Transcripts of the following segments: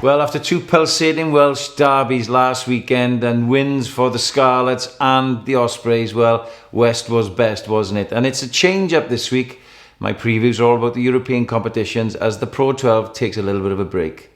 Well, after two pulsating Welsh derbies last weekend and wins for the Scarlets and the Ospreys, well, West was best, wasn't it? And it's a change-up this week. My previews are all about the European competitions as the Pro12 takes a little bit of a break.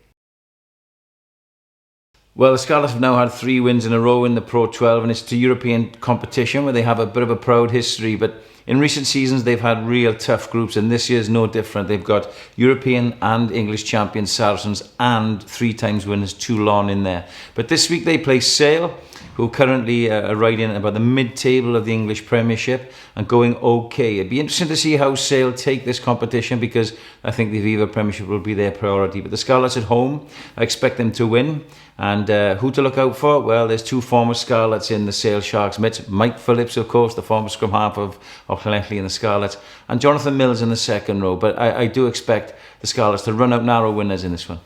Well, the Scarlets have now had 3 wins in a row in the Pro12, and it's to European competition where they have a bit of a proud history. But in recent seasons, they've had real tough groups, and this year's no different. They've got European and English champions Saracens and 3 times winners Toulon in there. But this week they play Sale, who currently are riding about the mid-table of the English Premiership and going okay. It'd be interesting to see how Sale take this competition because I think the Aviva Premiership will be their priority. But the Scarlets at home, I expect them to win. And who to look out for? Well, there's 2 former Scarlets in the Sale Sharks midst. Mike Phillips, of course, the former scrum half of Llanelli and the Scarlets. And Jonathan Mills in the second row. But I do expect the Scarlets to run out narrow winners in this one.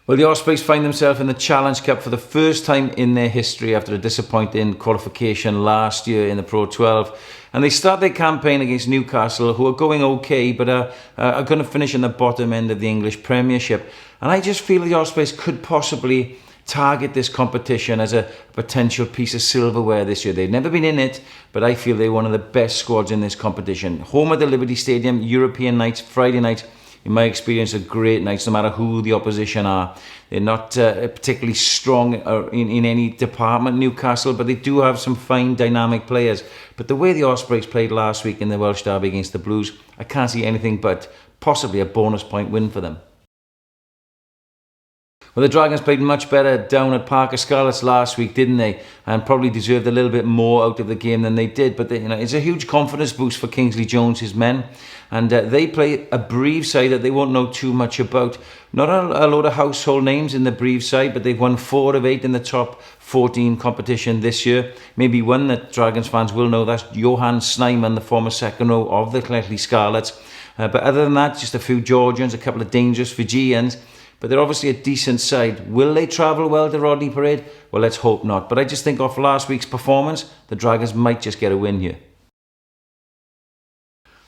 Well, the Ospreys find themselves in the Challenge Cup for the first time in their history after a disappointing qualification last year in the Pro12. And they start their campaign against Newcastle, who are going okay, but are going to finish in the bottom end of the English Premiership. And I just feel the Ospreys could possibly target this competition as a potential piece of silverware this year. They've never been in it, but I feel they're one of the best squads in this competition. Home at the Liberty Stadium, European nights, Friday nights, in my experience, are great nights, no matter who the opposition are. They're not particularly strong in any department, Newcastle, but they do have some fine, dynamic players. But the way the Ospreys played last week in the Welsh derby against the Blues, I can't see anything but possibly a bonus point win for them. Well, the Dragons played much better down at Parker Scarlets last week, didn't they? And probably deserved a little bit more out of the game than they did. But it's a huge confidence boost for Kingsley Jones, his men. And they play a Brive side that they won't know too much about. Not a load of household names in the Brive side, but they've won 4 of 8 in the top 14 competition this year. Maybe one that Dragons fans will know, that's Johan Snyman, the former second row of the Llanelli Scarlets. But other than that, just a few Georgians, a couple of dangerous Fijians. But they're obviously a decent side. Will they travel well to Rodney Parade? Well, let's hope not. But I just think off last week's performance, the Dragons might just get a win here.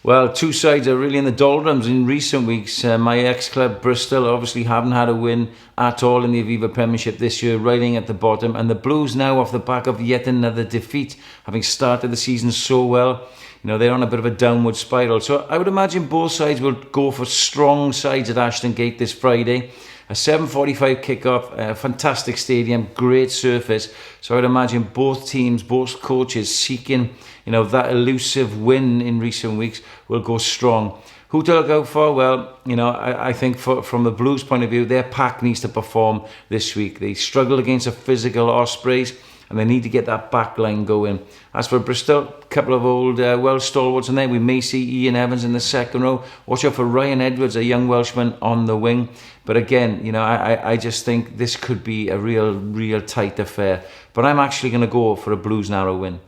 Well, 2 sides are really in the doldrums in recent weeks. My ex-club, Bristol, obviously haven't had a win at all in the Aviva Premiership this year, riding at the bottom. And the Blues now off the back of yet another defeat, having started the season so well. They're on a bit of a downward spiral. So I would imagine both sides will go for strong sides at Ashton Gate this Friday. A 7:45 kickoff, a fantastic stadium, great surface. So I would imagine both teams, both coaches seeking, that elusive win in recent weeks will go strong. Who to look out for? Well, I think from the Blues' point of view, their pack needs to perform this week. They struggled against a physical Ospreys, and they need to get that back line going. As for Bristol, a couple of old Welsh stalwarts in there. We may see Ian Evans in the second row. Watch out for Ryan Edwards, a young Welshman on the wing. But again, I just think this could be a real tight affair. But I'm actually going to go for a Blues narrow win.